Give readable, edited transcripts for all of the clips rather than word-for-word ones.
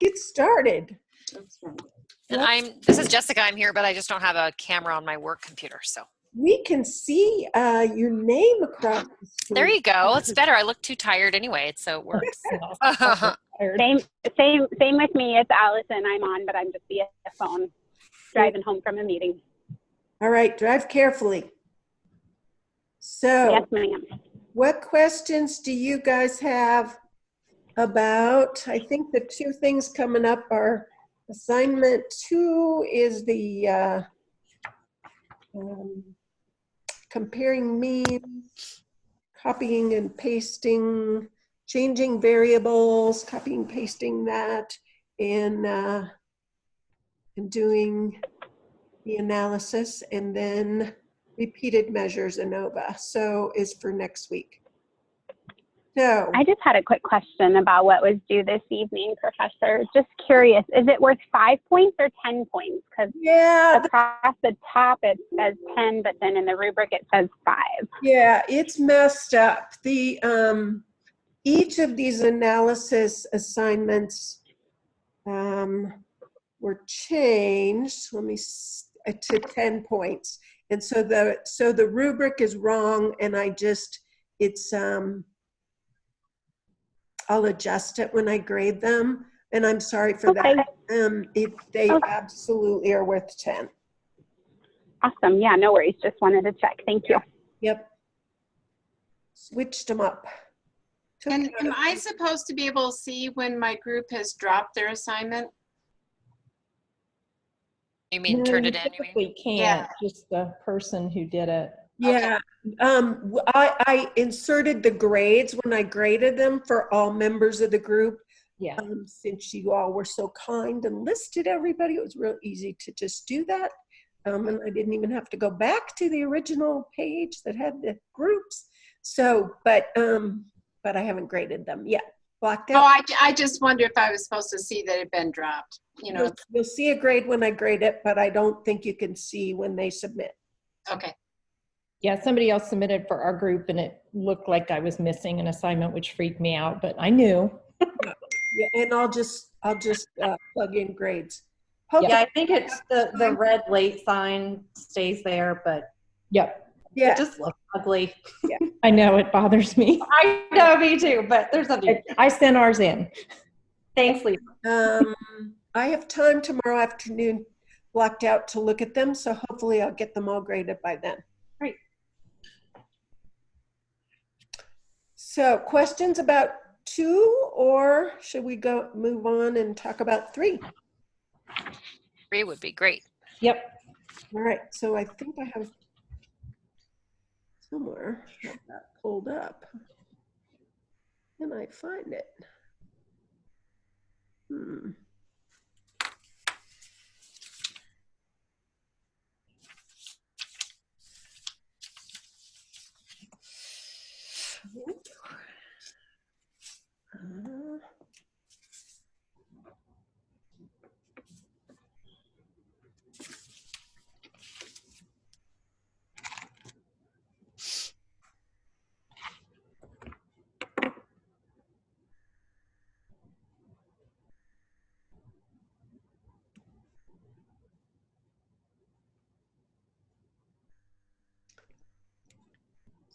get started. And this is Jessica, I'm here, but I just don't have a camera on my work computer, so. We can see your name across the screen. There you go. It's better. I look too tired anyway, so it works. Same with me. It's Allison. I'm on, but I'm just via phone, driving home from a meeting. All right, drive carefully. So, yes, ma'am. What questions do you guys have about? I think the two things coming up are assignment 2 is the comparing means, copying and pasting, changing variables, copying, pasting that, and doing the analysis, and then repeated measures ANOVA. So is for next week. So I just had a quick question about what was due this evening, Professor. Just curious, is it worth 5 points or 10 points? Because across the top it says 10, but then in the rubric it says 5. Yeah, it's messed up. The each of these analysis assignments were changed. Let me to 10 points, and so the rubric is wrong, and it's I'll adjust it when I grade them, and I'm sorry for that. They absolutely are worth 10. Awesome. Yeah, no worries. Just wanted to check. Thank you. Yep. Switched them up. And am I supposed to be able to see when my group has dropped their assignment? You mean turned it in? We can't. Just the person who did it. Yeah, I inserted the grades when I graded them for all members of the group. Yeah. Since you all were so kind and listed everybody, it was real easy to just do that. And I didn't even have to go back to the original page that had the groups. So, but I haven't graded them yet. Blocked out. Oh, I just wonder if I was supposed to see that it had been dropped. You know, you'll see a grade when I grade it, but I don't think you can see when they submit. Okay. Yeah, somebody else submitted for our group and it looked like I was missing an assignment, which freaked me out, but I knew. Yeah, and I'll just plug in grades. Yeah, I think it's the red late sign stays there, but yep. Yeah. It just looks ugly. Yeah. I know, it bothers me. I know, me too, but there's something. I sent ours in. Thanks, Lisa. I have time tomorrow afternoon blocked out to look at them, so hopefully I'll get them all graded by then. Great. So questions about 2, or should we move on and talk about 3? 3 would be great. Yep. All right, so I think I have somewhere that pulled up. Can I find it?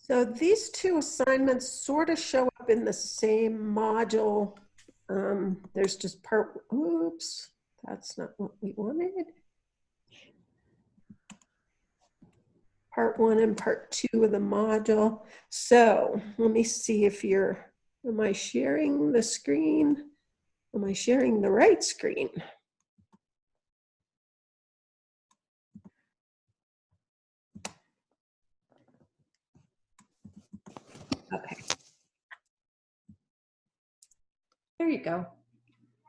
So these 2 assignments sort of show up in the same module. There's just oops, that's not what we wanted. Part 1 and part 2 of the module. So let me see if am I sharing the screen? Am I sharing the right screen? Okay. There you go.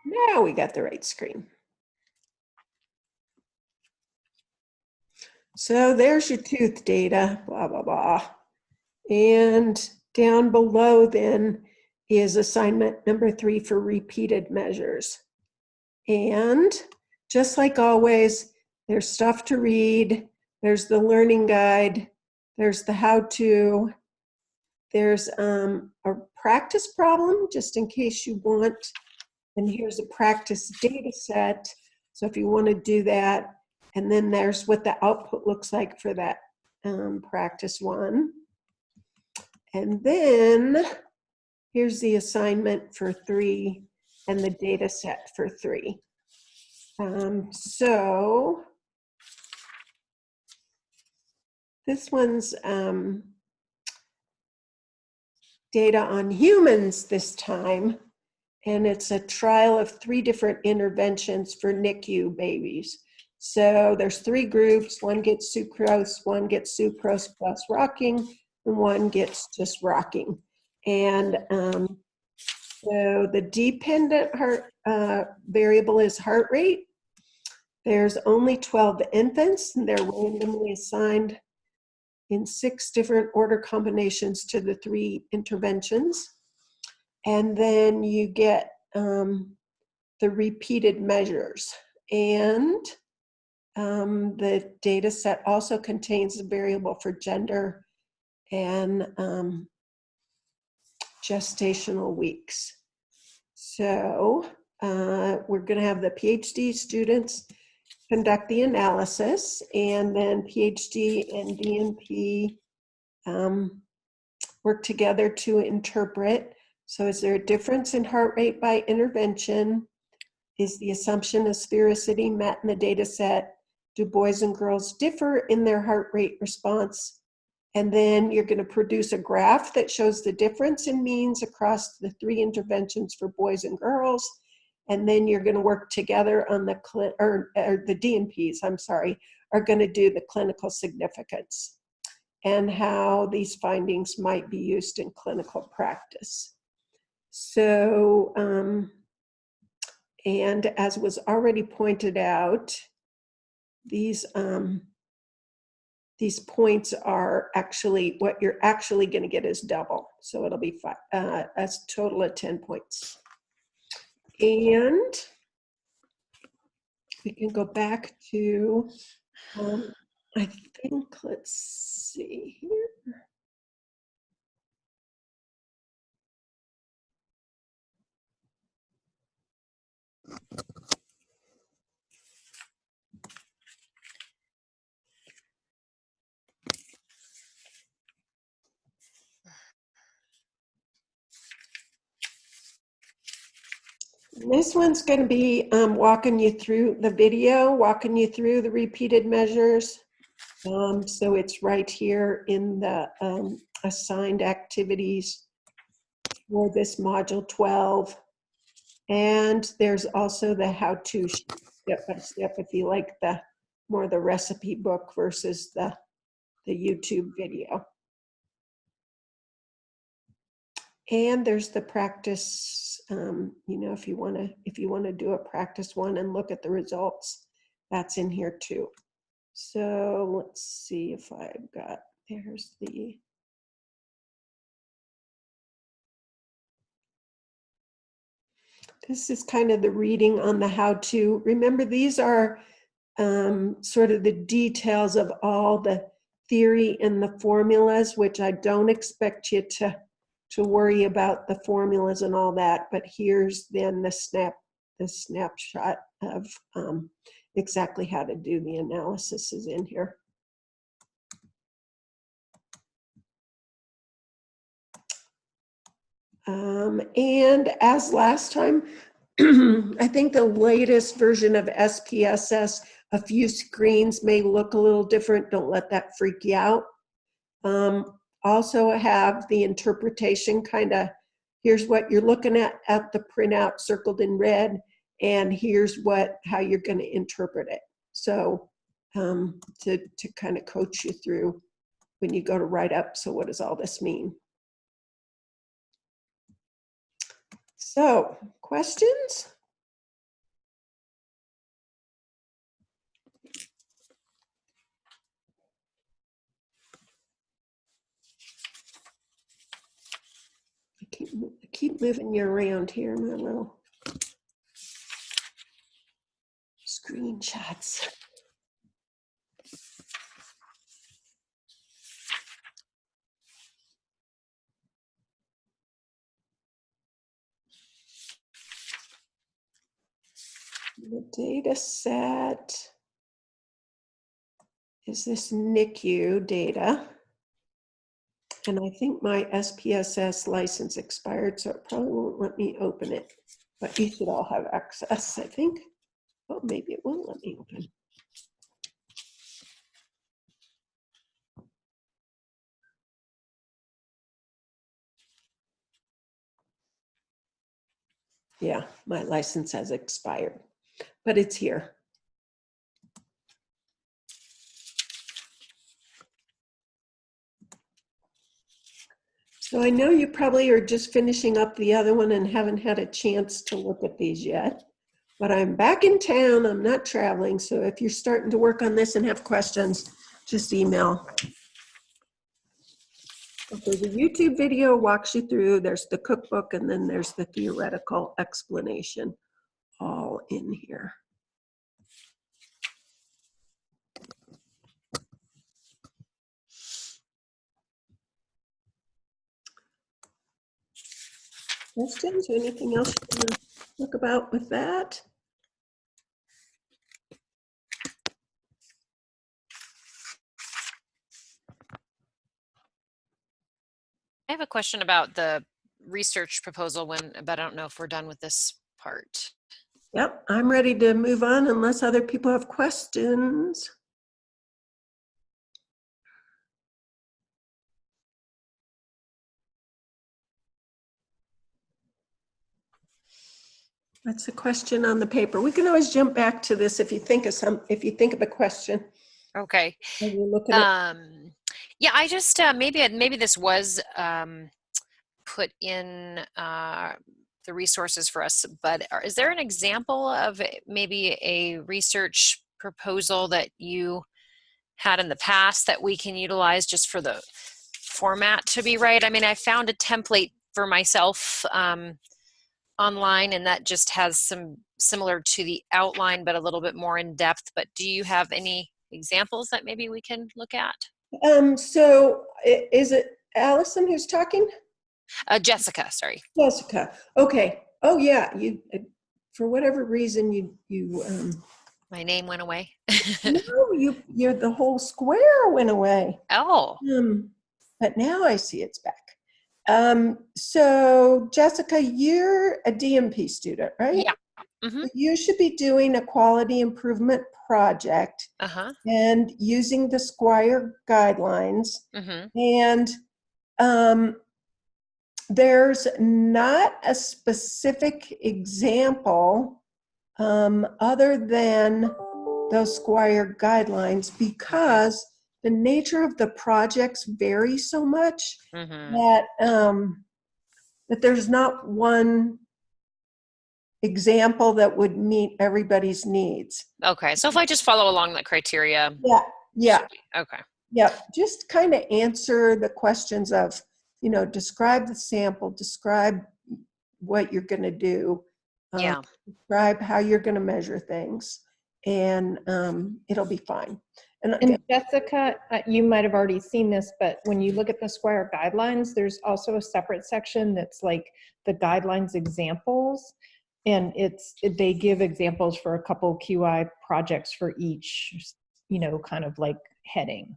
Now we got the right screen. So there's your tooth data, blah, blah, blah. And down below then is assignment number 3 for repeated measures. And just like always, there's stuff to read. There's the learning guide. There's the how-to. There's a practice problem, just in case you want And here's a practice data set. So if you want to do that, and then there's what the output looks like for that practice one. And then here's the assignment for 3 and the data set for 3. So this one's data on humans this time, and it's a trial of 3 different interventions for NICU babies. So there's 3 groups. One gets sucrose, one gets sucrose plus rocking, and one gets just rocking. And so the dependent heart variable is heart rate. There's only 12 infants, and they're randomly assigned in 6 different order combinations to the 3 interventions. And then you get the repeated measures. And the data set also contains a variable for gender and gestational weeks. So we're going to have the PhD students conduct the analysis, and then PhD and DNP work together to interpret. So is there a difference in heart rate by intervention? Is the assumption of sphericity met in the data set? Do boys and girls differ in their heart rate response? And then you're going to produce a graph that shows the difference in means across the 3 interventions for boys and girls. And then you're going to work together on the DNPs, are going to do the clinical significance and how these findings might be used in clinical practice. So, and as was already pointed out, these points are actually, what you're actually going to get is double. So it'll be a total of 10 points. And we can go back to, I think, let's see here. This one's going to be walking you through the video, walking you through the repeated measures. So it's right here in the assigned activities for this module 12. And there's also the how-to step-by-step if you like the more the recipe book versus the YouTube video. And there's the practice, if you want to do a practice one and look at the results, that's in here too. So let's see if I've got, there's the, this is kind of the reading on the how-to. Remember, these are sort of the details of all the theory and the formulas, which I don't expect you to worry about the formulas and all that, but here's then the snapshot of exactly how to do the analysis is in here. And as last time, I think the latest version of SPSS, a few screens may look a little different. Don't let that freak you out. Also have the interpretation kind of, here's what you're looking at the printout circled in red, and here's how you're going to interpret it. So to kind of coach you through when you go to write up, so what does all this mean? So, questions? I keep moving you around here, my little screenshots. The data set is this NICU data. And I think my SPSS license expired, so it probably won't let me open it. But you should all have access, I think. Oh, maybe it won't let me open. Yeah, my license has expired, but it's here. So I know you probably are just finishing up the other one and haven't had a chance to look at these yet, but I'm back in town. I'm not traveling. So if you're starting to work on this and have questions, just email. Okay, the YouTube video walks you through. There's the cookbook, and then there's the theoretical explanation all in here. Questions or anything else you want to talk about with that? I have a question about the research proposal but I don't know if we're done with this part. Yep, I'm ready to move on unless other people have questions. That's a question on the paper. We can always jump back to this if you think of a question. Okay. And you look at it. Yeah, I just maybe this was put in the resources for us, but is there an example of maybe a research proposal that you had in the past that we can utilize just for the format to be right? I mean, I found a template for myself online, and that just has some similar to the outline, but a little bit more in depth. But do you have any examples that maybe we can look at? So is it Allison who's talking? Jessica, sorry. Jessica. Okay. Oh yeah. You, for whatever reason, you My name went away. no, you're the whole square went away. Oh. But now I see it's back. So Jessica, you're a DMP student, right? Yeah. Mm-hmm. You should be doing a quality improvement project and using the Squire guidelines. And there's not a specific example other than those Squire guidelines because the nature of the projects vary so much that that there's not one example that would meet everybody's needs. Okay, so if I just follow along that criteria. Yeah. Okay. Yeah, just kind of answer the questions of, describe the sample, describe what you're going to do, describe how you're going to measure things, and it'll be fine. And Jessica, you might have already seen this, but when you look at the Squire guidelines, there's also a separate section that's like the guidelines examples. And they give examples for a couple QI projects for each, kind of like heading.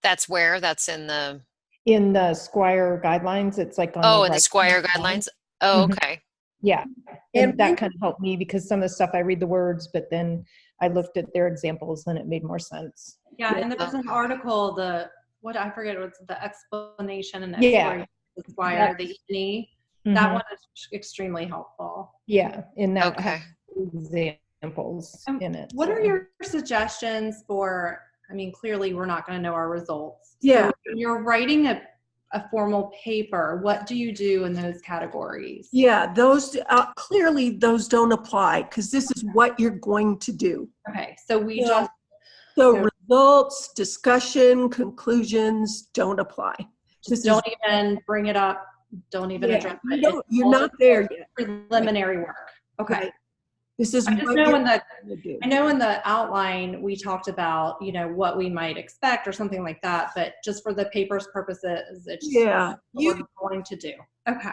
That's where? That's in the Squire guidelines. It's like on in the Squire guidelines. Oh, okay. Yeah. And that kind of helped me because some of the stuff I read the words, but then I looked at their examples and it made more sense. Yeah, and there's an article, I forget what's the explanation and exploration of the Squire, the E&E. That one is extremely helpful. Yeah, in that examples in it. What are your suggestions for, clearly we're not going to know our results. Yeah. So you're writing a formal paper. What do you do in those categories? Yeah, those clearly those don't apply because this is what you're going to do. Okay, so results, discussion, conclusions don't apply. Don't even bring it up. Don't even address it. You're not there yet. Preliminary work. Okay. Right. This is I know in the outline we talked about, what we might expect or something like that, but just for the paper's purposes, it's what we're going to do. Okay.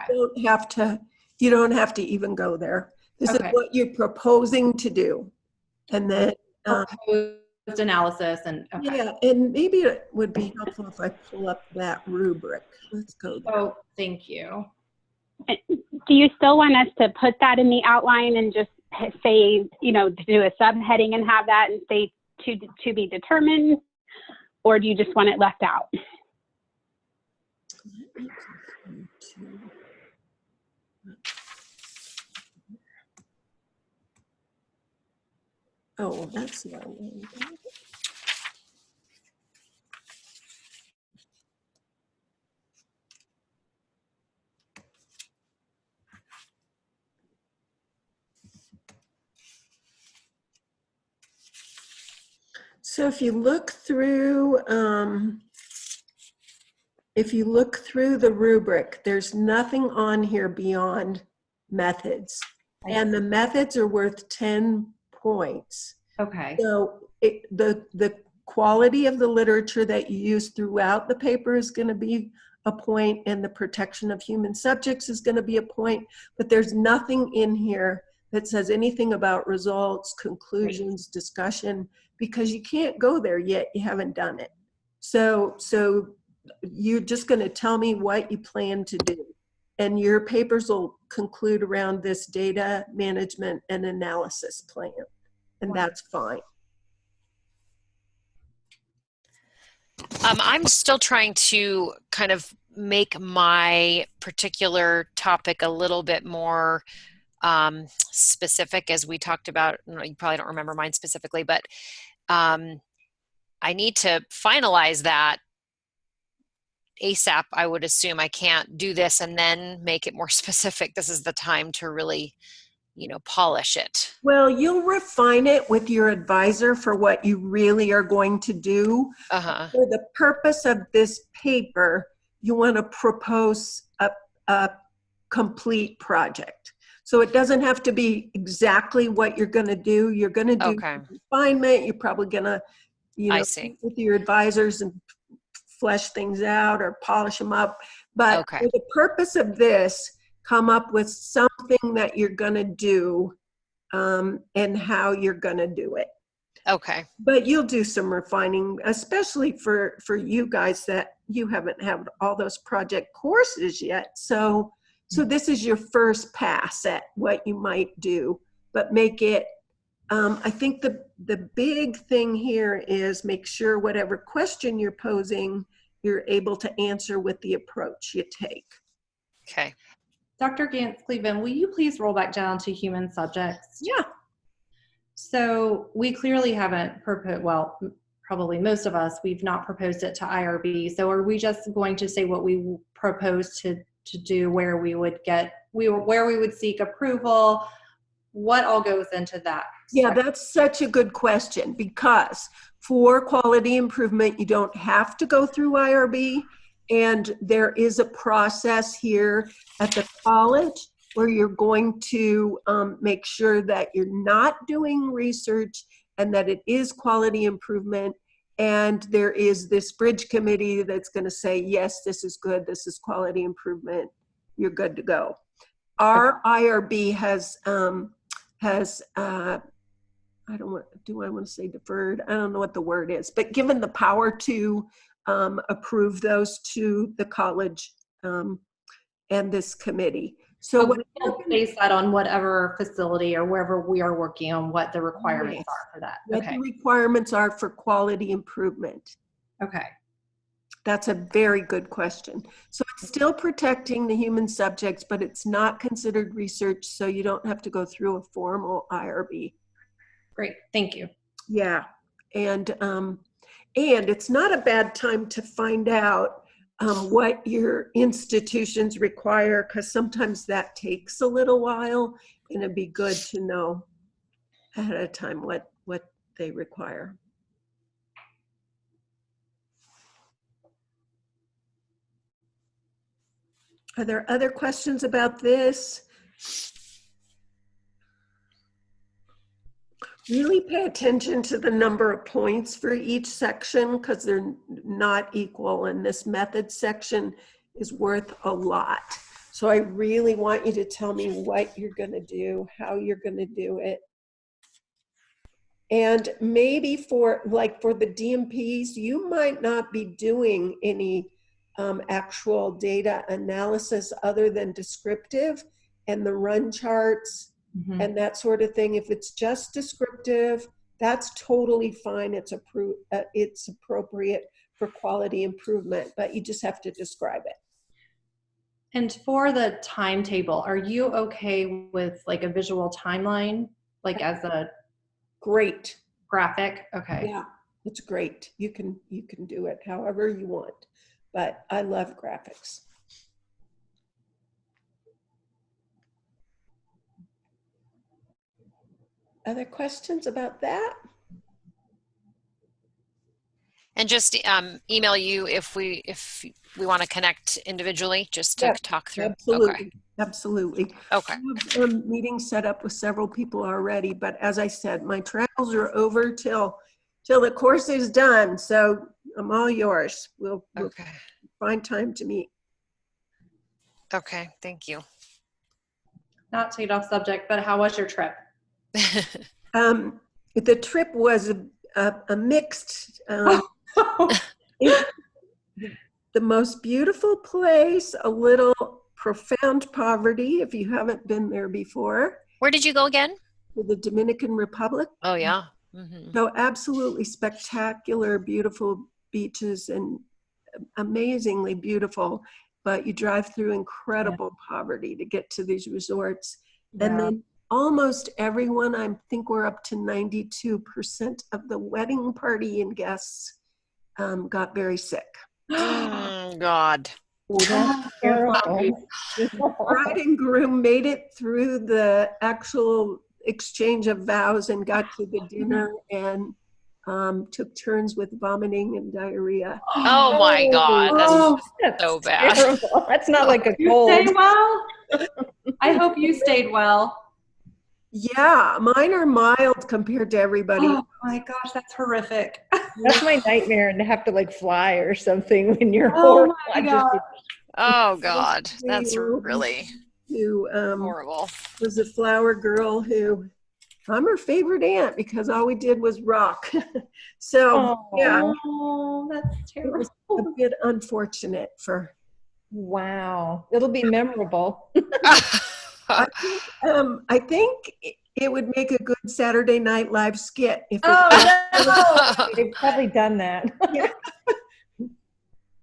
You don't have to even go there. This Okay. is what you're proposing to do. And then, Proposed analysis and, okay. yeah, and maybe it would be helpful if I pull up that rubric. Let's go there. Oh, thank you. Do you still want us to put that in the outline and just say, you know, do a subheading and have that and say to be determined? Or do you just want it left out? Oh, that's not one. So if you look through, the rubric, there's nothing on here beyond methods. And the methods are worth 10 points. Okay. So the quality of the literature that you use throughout the paper is going to be a point, and the protection of human subjects is going to be a point, but there's nothing in here that says anything about results, conclusions, discussion, because you can't go there yet. You haven't done it. So you're just going to tell me what you plan to do. And your papers will conclude around this data management and analysis plan. And that's fine. I'm still trying to kind of make my particular topic a little bit more specific, as we talked about. You probably don't remember mine specifically, but I need to finalize that ASAP. I would assume I can't do this and then make it more specific. This is the time to really, polish it. Well, you'll refine it with your advisor for what you really are going to do. Uh-huh. For the purpose of this paper, you want to propose a complete project. So it doesn't have to be exactly what you're going to do. You're going to do refinement. You're probably going to, I see. with your advisors and flesh things out or polish them up. But for the purpose of this, come up with something that you're going to do and how you're going to do it. Okay. But you'll do some refining, especially for you guys that you haven't had all those project courses yet. So this is your first pass at what you might do, but make it, I think the big thing here is make sure whatever question you're posing, you're able to answer with the approach you take. Okay. Dr. Gantz-Cleveland, will you please roll back down to human subjects? Yeah. So we clearly haven't proposed, well, probably most of us, we've not proposed it to IRB. So are we just going to say what we propose to do, where we would seek approval? What all goes into that? Yeah, that's such a good question, because for quality improvement, you don't have to go through IRB. And there is a process here at the college where you're going to make sure that you're not doing research and that it is quality improvement. And there is this bridge committee that's going to say, yes, this is good, this is quality improvement, you're good to go. Our IRB has I want to say deferred? I don't know what the word is, but given the power to approve those to the college and this committee. So we'll base that on whatever facility or wherever we are working on, what the requirements are for that. What the requirements are for quality improvement. Okay. That's a very good question. So it's still protecting the human subjects, but it's not considered research, so you don't have to go through a formal IRB. Great, thank you. Yeah, and it's not a bad time to find out what your institutions require, because sometimes that takes a little while, and it'd be good to know ahead of time what they require. Are there other questions about this? Really pay attention to the number of points for each section, because they're not equal, and this method section is worth a lot. So I really want you to tell me what you're going to do, how you're going to do it. And maybe for the DMPs, you might not be doing any actual data analysis other than descriptive and the run charts and that sort of thing. If it's just descriptive, that's totally fine. It's appropriate for quality improvement, but you just have to describe it. And for the timetable, are you okay with like a visual timeline, like as a Great. graphic? Okay. Yeah, it's great. You can do it however you want, but I love graphics. Other questions about that? And just email you if we want to connect individually, just to Yeah, talk through. Absolutely, Okay. absolutely. Okay. I have meetings set up with several people already, but as I said, my travels are over till the course is done. So I'm all yours. We'll Okay. find time to meet. Okay. Thank you. Not to get off subject, but how was your trip? The trip was a mixed, the most beautiful place, a little profound poverty if you haven't been there before. Where did you go again? To the Dominican Republic. Oh yeah. Mm-hmm. So absolutely spectacular, beautiful beaches and amazingly beautiful, but you drive through incredible poverty to get to these resorts. Yeah. And then almost everyone, I think we're up to 92% of the wedding party and guests got very sick. God. Oh, that's terrible. Bride and groom made it through the actual exchange of vows and got to the dinner and took turns with vomiting and diarrhea. Oh my God. That's so bad. Terrible. That's not like a You cold. stay well? I hope you stayed well. Yeah, mine are mild compared to everybody. Oh my gosh, that's horrific. That's my nightmare, and to have to like fly or something when you're Oh horrible. my God. Oh God. That's really Who horrible. was a flower girl who, I'm her favorite aunt because all we did was rock. So yeah, Oh, that's it terrible. was a bit unfortunate for. Wow, it'll be memorable. I think it would make a good Saturday Night Live skit if it Oh, They've probably done that.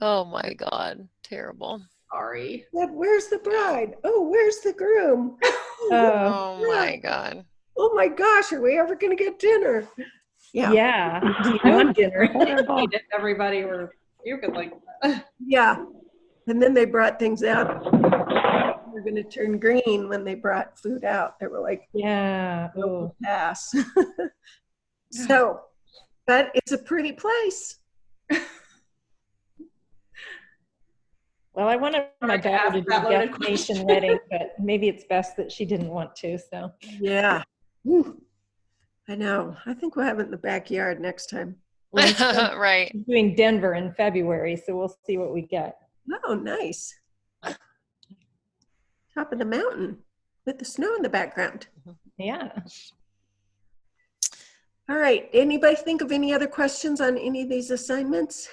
Oh my God. Terrible. sorry. said, "Where's the bride? Oh, where's the groom? Oh my God. Oh my gosh, are we ever going to get dinner?" Yeah. Yeah. Do you want dinner? If everybody were, you could like, Yeah. And then they brought things out. We're going to turn green when they brought food out. They were like, Yeah. "No, Oh. pass." So, but it's a pretty place. Well, I wanted my daughter to do That a loaded destination question. wedding, but maybe it's best that she didn't want to. So Yeah. Whew. I know. I think we'll have it in the backyard next time. Right. I'm doing Denver in February, so we'll see what we get. Oh, nice. Top of the mountain with the snow in the background. Yeah. All right. Anybody think of any other questions on any of these assignments?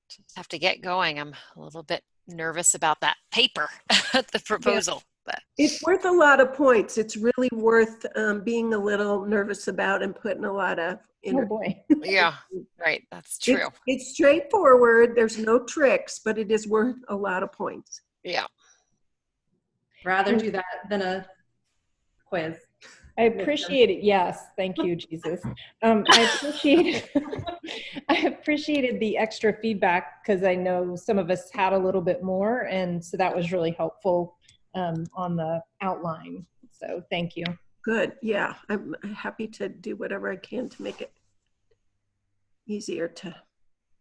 Just have to get going. I'm a little bit nervous about that paper, the proposal. But It's worth a lot of points. It's really worth being a little nervous about and putting a lot of Oh energy. boy. yeah, right. That's true. It's straightforward. There's no tricks, but it is worth a lot of points. Yeah. rather do that than a quiz. I appreciate it. Yes, thank you, Jesus. I appreciated the extra feedback because I know some of us had a little bit more, and so that was really helpful on the outline. So thank you. Good. Yeah, I'm happy to do whatever I can to make it easier to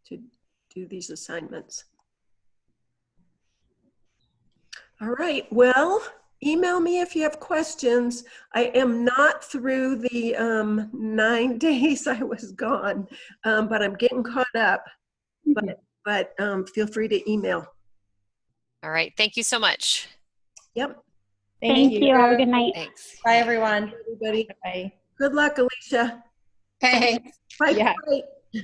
do these assignments. All right. Well, email me if you have questions. I am not through the 9 days I was gone, but I'm getting caught up. But feel free to email. All right. Thank you so much. Yep. Thank you. Have a good night. Thanks. Bye, everyone. Everybody. Bye. Good luck, Alicia. Thanks. Bye. Yeah. Bye.